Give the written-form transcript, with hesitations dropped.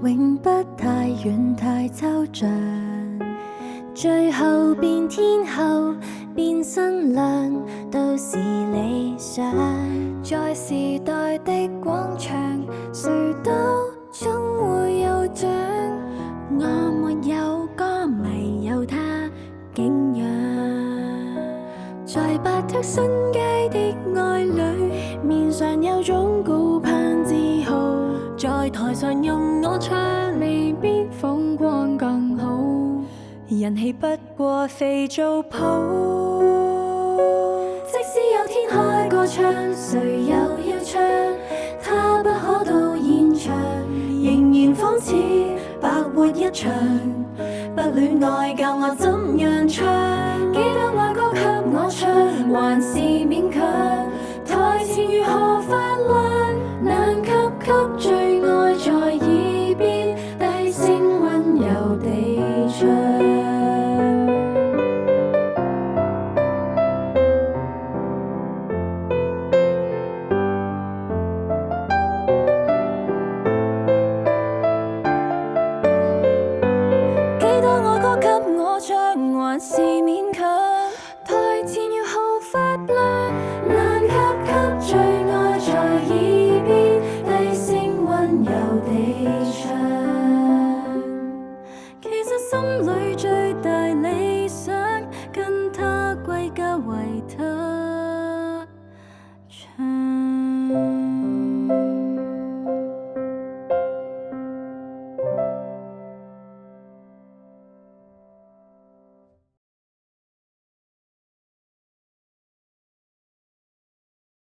永不太遠太抽象，最後變天后變新娘都是理想。在時代的廣場，誰都總會有獎。我沒有歌迷，有他敬仰。在百出新街的愛侶，面上有種高攀自豪。在台上用我唱，未必風光更好。人氣不過肥皂泡。即使有天開個唱，誰又要唱？他不可到現場，仍然仿似白活一場。不戀愛教我怎樣唱，幾多愛歌給我唱，還是勉強。台前如何發亮，難給最